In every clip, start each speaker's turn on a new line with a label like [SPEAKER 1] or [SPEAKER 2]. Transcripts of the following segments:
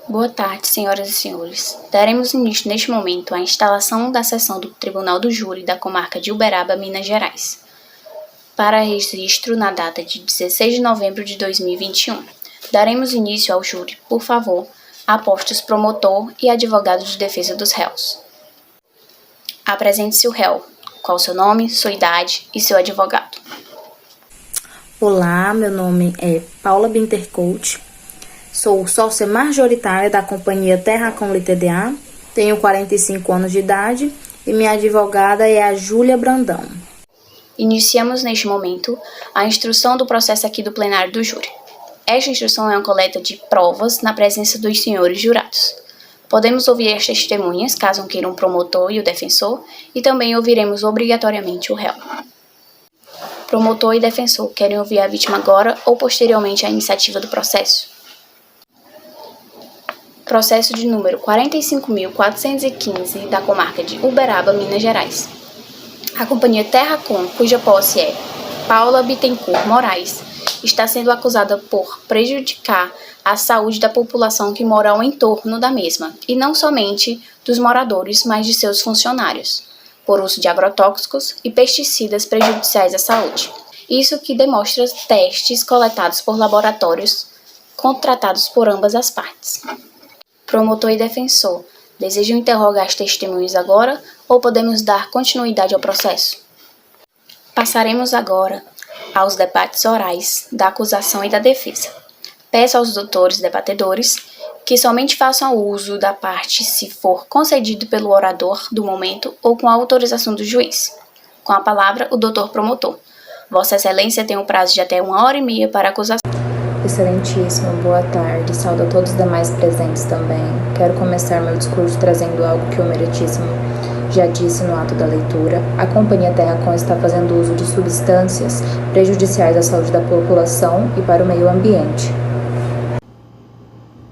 [SPEAKER 1] Boa tarde, senhoras e senhores. Daremos início neste momento à instalação da sessão do Tribunal do Júri da Comarca de Uberaba, Minas Gerais, para registro na data de 16 de novembro de 2021. Daremos início ao júri, por favor, apostos promotor e advogado de defesa dos réus. Apresente-se o réu, qual seu nome, sua idade e seu advogado.
[SPEAKER 2] Olá, meu nome é Paula Bintercourt, sou sócia majoritária da companhia Terracom Ltda, tenho 45 anos de idade e minha advogada é a Júlia Brandão.
[SPEAKER 1] Iniciamos neste momento a instrução do processo aqui do plenário do júri. Esta instrução é uma coleta de provas na presença dos senhores jurados. Podemos ouvir as testemunhas, caso queiram o promotor e o defensor, e também ouviremos obrigatoriamente o réu. Promotor e defensor querem ouvir a vítima agora ou posteriormente à iniciativa do processo? Processo de número 45.415 da comarca de Uberaba, Minas Gerais. A companhia Terracom, cuja posse é Paula Bittencourt Moraes, está sendo acusada por prejudicar a saúde da população que mora ao entorno da mesma, e não somente dos moradores, mas de seus funcionários, por uso de agrotóxicos e pesticidas prejudiciais à saúde. Isso que demonstra testes coletados por laboratórios contratados por ambas as partes. Promotor e defensor, desejam interrogar as testemunhas agora ou podemos dar continuidade ao processo? Passaremos agora aos debates orais da acusação e da defesa. Peço aos doutores debatedores que somente façam uso da parte se for concedido pelo orador do momento ou com a autorização do juiz. Com a palavra, o doutor promotor. Vossa Excelência tem um prazo de até 1h30 para a acusação.
[SPEAKER 2] Excelentíssimo, boa tarde, saúdo a todos os demais presentes também. Quero começar meu discurso trazendo algo que o meritíssimo já disse no ato da leitura. A companhia Terracom está fazendo uso de substâncias prejudiciais à saúde da população e para o meio ambiente.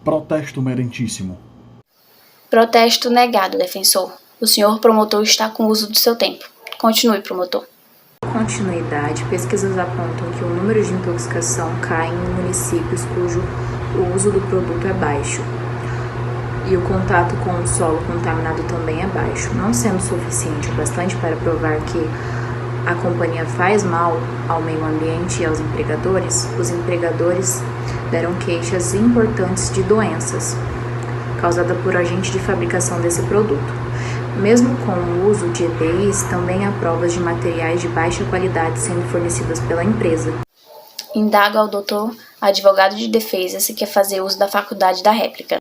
[SPEAKER 3] Protesto meritíssimo.
[SPEAKER 1] Protesto negado, defensor. O senhor promotor está com uso do seu tempo. Continue, promotor.
[SPEAKER 2] Continuidade, pesquisas apontam que o número de intoxicação cai em municípios cujo o uso do produto é baixo e o contato com o solo contaminado também é baixo, não sendo suficiente o bastante para provar que a companhia faz mal ao meio ambiente e aos empregadores. Os empregadores deram queixas importantes de doenças causadas por agente de fabricação desse produto. Mesmo com o uso de EPIs, também há provas de materiais de baixa qualidade sendo fornecidas pela empresa.
[SPEAKER 1] Indago ao doutor advogado de defesa se quer fazer uso da faculdade da réplica.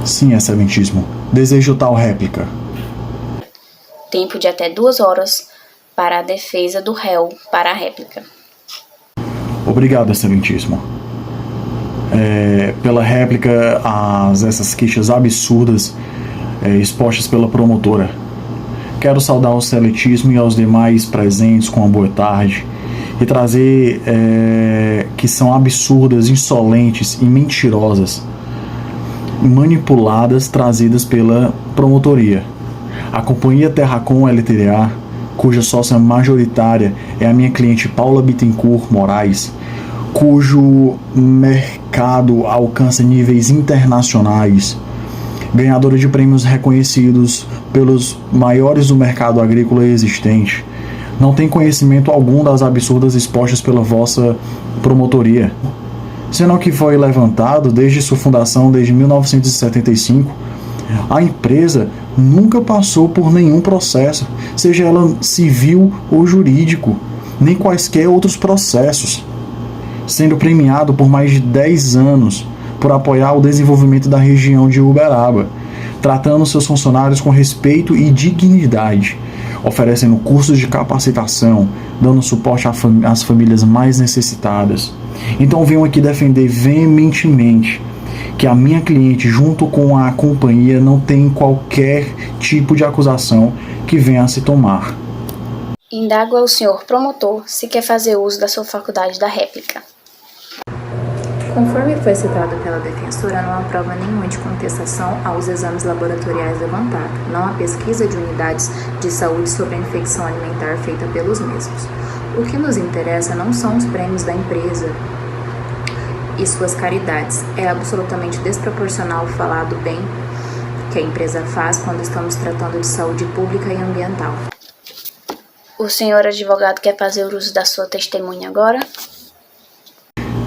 [SPEAKER 3] Sim, excelentíssimo. Desejo tal réplica.
[SPEAKER 1] Tempo de até 2 horas para a defesa do réu para a réplica.
[SPEAKER 3] Obrigado, excelentíssimo. Pela réplica, essas queixas absurdas expostas pela promotora. Quero saudar ao excelentíssimo e aos demais presentes com uma boa tarde e trazer que são absurdas, insolentes e mentirosas, manipuladas, trazidas pela promotoria. A companhia Terracom Ltda, cuja sócia majoritária é a minha cliente Paula Bittencourt Moraes, cujo mercado alcança níveis internacionais, ganhadora de prêmios reconhecidos pelos maiores do mercado agrícola existente, não tem conhecimento algum das absurdas expostas pela vossa promotoria, sendo que foi levantado desde sua fundação, desde 1975, a empresa nunca passou por nenhum processo, seja ela civil ou jurídico, nem quaisquer outros processos, sendo premiado por mais de 10 anos por apoiar o desenvolvimento da região de Uberaba, tratando seus funcionários com respeito e dignidade, oferecendo cursos de capacitação, dando suporte às famílias mais necessitadas. Então venho aqui defender veementemente que a minha cliente, junto com a companhia, não tem qualquer tipo de acusação que venha a se tomar.
[SPEAKER 1] Indago ao senhor promotor se quer fazer uso da sua faculdade da réplica.
[SPEAKER 2] Conforme foi citado pela defensora, não há prova nenhuma de contestação aos exames laboratoriais levantados, não há pesquisa de unidades de saúde sobre a infecção alimentar feita pelos mesmos. O que nos interessa não são os prêmios da empresa e suas caridades. É absolutamente desproporcional falar do bem que a empresa faz quando estamos tratando de saúde pública e ambiental.
[SPEAKER 1] O senhor advogado quer fazer uso da sua testemunha agora?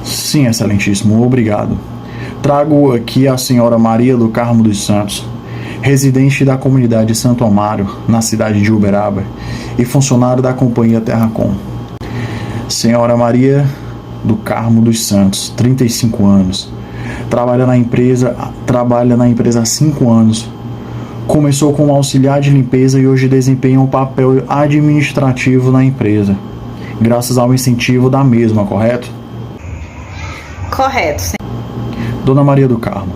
[SPEAKER 3] Sim, excelentíssimo, obrigado. Trago aqui a senhora Maria do Carmo dos Santos, residente da comunidade Santo Amaro, na cidade de Uberaba, e funcionário da companhia Terracom. Senhora Maria do Carmo dos Santos, 35 anos, trabalha na empresa há 5 anos. Começou como auxiliar de limpeza e hoje desempenha um papel administrativo na empresa, graças ao incentivo da mesma, correto?
[SPEAKER 4] Correto, sim.
[SPEAKER 3] Dona Maria do Carmo,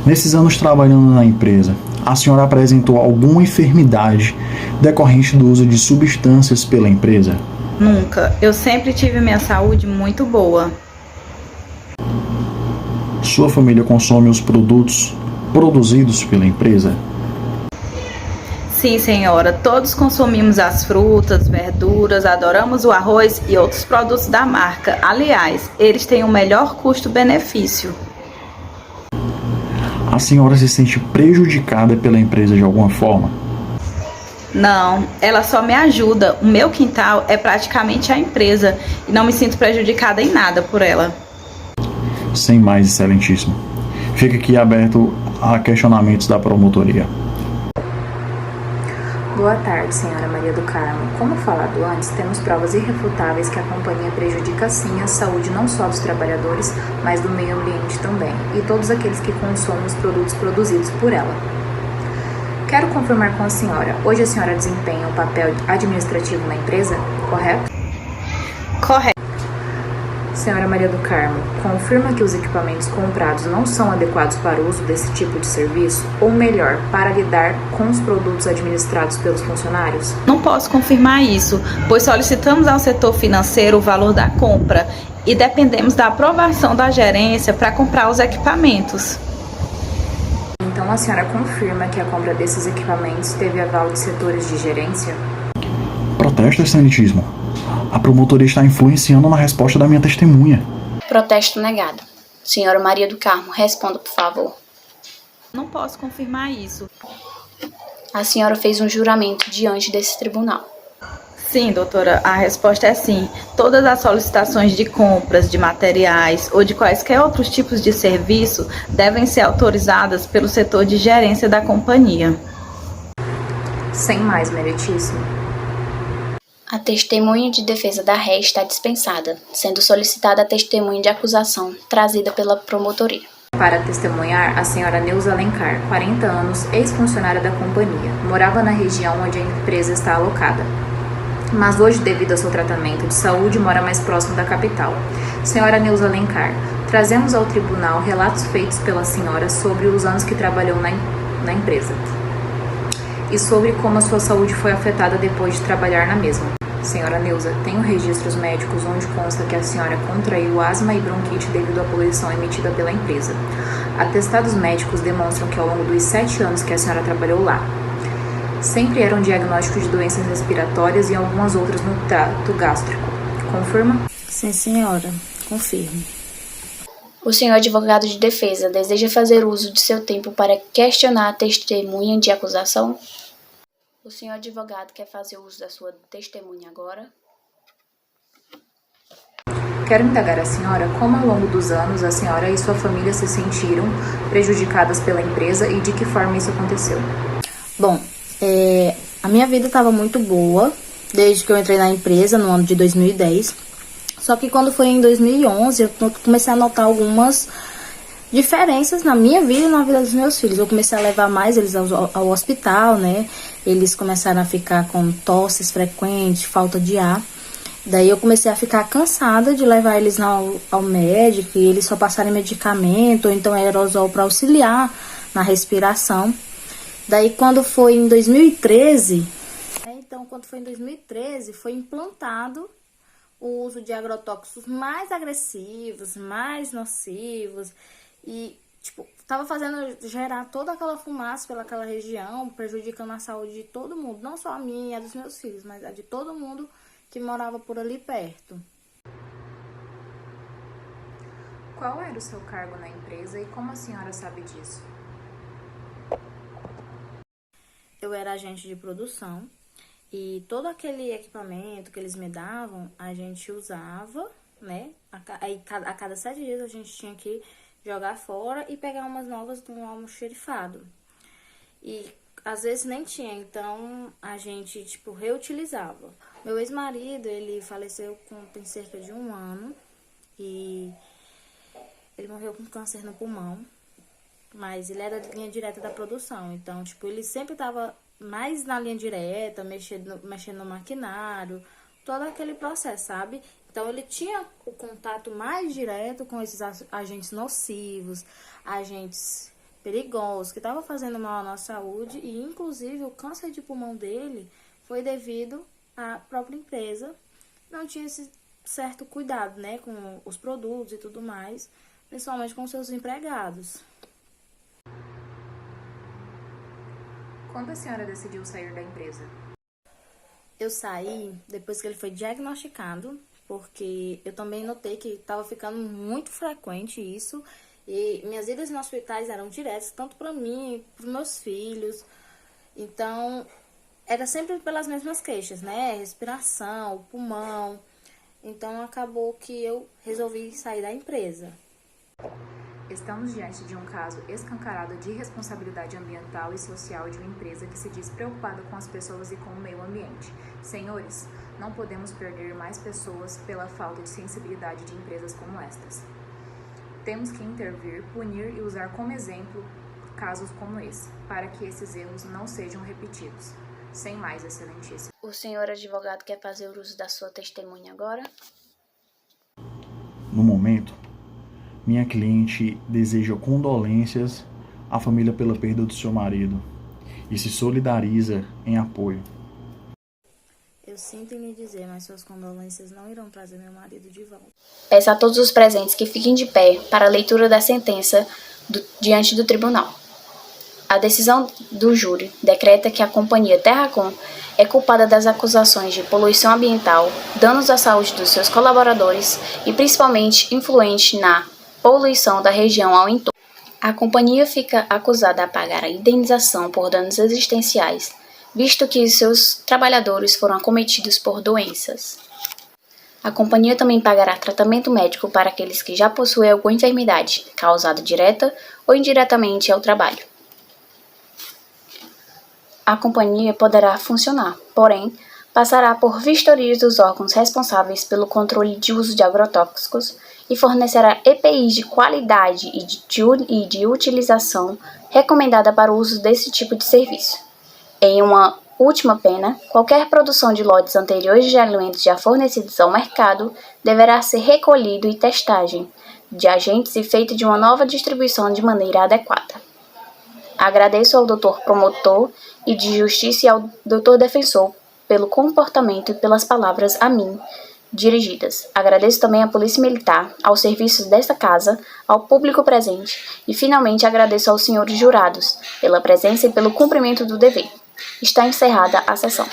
[SPEAKER 3] nesses anos trabalhando na empresa, a senhora apresentou alguma enfermidade decorrente do uso de substâncias pela empresa?
[SPEAKER 4] Nunca. Eu sempre tive minha saúde muito boa.
[SPEAKER 3] Sua família consome os produtos produzidos pela empresa?
[SPEAKER 4] Sim, senhora. Todos consumimos as frutas, verduras, adoramos o arroz e outros produtos da marca. Aliás, eles têm o melhor custo-benefício.
[SPEAKER 3] A senhora se sente prejudicada pela empresa de alguma forma?
[SPEAKER 4] Não, ela só me ajuda. O meu quintal é praticamente a empresa e não me sinto prejudicada em nada por ela.
[SPEAKER 3] Sem mais, excelentíssimo. Fica aqui aberto a questionamentos da promotoria.
[SPEAKER 2] Boa tarde, senhora Maria do Carmo. Como falado antes, temos provas irrefutáveis que a companhia prejudica sim a saúde não só dos trabalhadores, mas do meio ambiente também, e todos aqueles que consomem os produtos produzidos por ela. Quero confirmar com a senhora, hoje a senhora desempenha um papel administrativo na empresa, correto?
[SPEAKER 4] Correto.
[SPEAKER 2] Senhora Maria do Carmo, confirma que os equipamentos comprados não são adequados para o uso desse tipo de serviço, ou melhor, para lidar com os produtos administrados pelos funcionários?
[SPEAKER 4] Não posso confirmar isso, pois solicitamos ao setor financeiro o valor da compra e dependemos da aprovação da gerência para comprar os equipamentos.
[SPEAKER 2] Então a senhora confirma que a compra desses equipamentos teve aval de setores de gerência?
[SPEAKER 3] Protesto, excelentíssimo. A promotoria está influenciando na resposta da minha testemunha.
[SPEAKER 1] Protesto negado. Senhora Maria do Carmo, responda, por favor.
[SPEAKER 4] Não posso confirmar isso.
[SPEAKER 1] A senhora fez um juramento diante desse tribunal.
[SPEAKER 4] Sim, doutora, a resposta é sim. Todas as solicitações de compras de materiais ou de quaisquer outros tipos de serviço devem ser autorizadas pelo setor de gerência da companhia.
[SPEAKER 2] Sem mais, meritíssimo.
[SPEAKER 1] A testemunha de defesa da ré está dispensada, sendo solicitada a testemunha de acusação trazida pela promotoria.
[SPEAKER 2] Para testemunhar, a senhora Neuza Alencar, 40 anos, ex-funcionária da companhia, morava na região onde a empresa está alocada, mas hoje, devido ao seu tratamento de saúde, mora mais próximo da capital. Senhora Neuza Alencar, trazemos ao tribunal relatos feitos pela senhora sobre os anos que trabalhou na empresa e sobre como a sua saúde foi afetada depois de trabalhar na mesma. Senhora Neuza, tenho registros médicos onde consta que a senhora contraiu asma e bronquite devido à poluição emitida pela empresa. Atestados médicos demonstram que ao longo dos 7 anos que a senhora trabalhou lá, sempre eram diagnósticos de doenças respiratórias e algumas outras no trato gástrico. Confirma?
[SPEAKER 5] Sim, senhora. Confirmo.
[SPEAKER 1] O senhor advogado de defesa deseja fazer uso de seu tempo para questionar a testemunha de acusação? O senhor advogado quer fazer uso da sua testemunha agora?
[SPEAKER 2] Quero indagar a senhora como ao longo dos anos a senhora e sua família se sentiram prejudicadas pela empresa e de que forma isso aconteceu.
[SPEAKER 5] Bom, a minha vida estava muito boa desde que eu entrei na empresa no ano de 2010. Só que quando foi em 2011 eu comecei a notar algumas diferenças na minha vida e na vida dos meus filhos. Eu comecei a levar mais eles ao hospital, né? Eles começaram a ficar com tosses frequentes, falta de ar. Daí eu comecei a ficar cansada de levar eles ao médico e eles só passarem medicamento ou então aerosol para auxiliar na respiração. Daí quando foi em 2013, foi implantado o uso de agrotóxicos mais agressivos, mais nocivos e, tava fazendo gerar toda aquela fumaça pelaquela região, prejudicando a saúde de todo mundo, não só a minha e a dos meus filhos, mas a de todo mundo que morava por ali perto.
[SPEAKER 2] Qual era o seu cargo na empresa e como a senhora sabe disso?
[SPEAKER 5] Eu era agente de produção e todo aquele equipamento que eles me davam, a gente usava, né? Aí a cada 7 dias a gente tinha que jogar fora e pegar umas novas do almoxerifado. E às vezes nem tinha, então a gente, reutilizava. Meu ex-marido, ele faleceu tem cerca de 1 ano e ele morreu com câncer no pulmão, mas ele era da linha direta da produção, então, ele sempre tava mais na linha direta, mexendo no maquinário, todo aquele processo, sabe? Então, ele tinha o contato mais direto com esses agentes nocivos, agentes perigosos, que estavam fazendo mal à nossa saúde, e inclusive o câncer de pulmão dele foi devido à própria empresa. Não tinha esse certo cuidado, né, com os produtos e tudo mais, principalmente com seus empregados.
[SPEAKER 2] Quando a senhora decidiu sair da empresa?
[SPEAKER 5] Eu saí depois que ele foi diagnosticado, porque eu também notei que estava ficando muito frequente isso, e minhas idas em hospitais eram diretas, tanto para mim, para os meus filhos. Então, era sempre pelas mesmas queixas, né? Respiração, pulmão. Então, acabou que eu resolvi sair da empresa.
[SPEAKER 2] Estamos diante de um caso escancarado de irresponsabilidade ambiental e social de uma empresa que se diz preocupada com as pessoas e com o meio ambiente. Senhores, não podemos perder mais pessoas pela falta de sensibilidade de empresas como estas. Temos que intervir, punir e usar como exemplo casos como esse, para que esses erros não sejam repetidos. Sem mais, excelentíssimo.
[SPEAKER 1] O senhor advogado quer fazer uso da sua testemunha agora?
[SPEAKER 3] No momento, minha cliente deseja condolências à família pela perda do seu marido e se solidariza em apoio.
[SPEAKER 5] Eu sinto em lhe dizer, mas suas condolências não irão trazer meu marido de volta.
[SPEAKER 1] Peço a todos os presentes que fiquem de pé para a leitura da sentença diante do tribunal. A decisão do júri decreta que a companhia Terracom é culpada das acusações de poluição ambiental, danos à saúde dos seus colaboradores e principalmente influente na poluição da região ao entorno. A companhia fica acusada a pagar a indenização por danos existenciais, visto que seus trabalhadores foram acometidos por doenças. A companhia também pagará tratamento médico para aqueles que já possuem alguma enfermidade, causada direta ou indiretamente ao trabalho. A companhia poderá funcionar, porém, passará por vistorias dos órgãos responsáveis pelo controle de uso de agrotóxicos e fornecerá EPIs de qualidade e de utilização recomendada para o uso desse tipo de serviço. Em uma última pena, qualquer produção de lotes anteriores de alimentos já fornecidos ao mercado deverá ser recolhido e testagem de agentes e feita de uma nova distribuição de maneira adequada. Agradeço ao Dr. Promotor e de Justiça e ao Dr. Defensor pelo comportamento e pelas palavras a mim dirigidas. Agradeço também à Polícia Militar, aos serviços desta casa, ao público presente e, finalmente, agradeço aos senhores jurados pela presença e pelo cumprimento do dever. Está encerrada a sessão.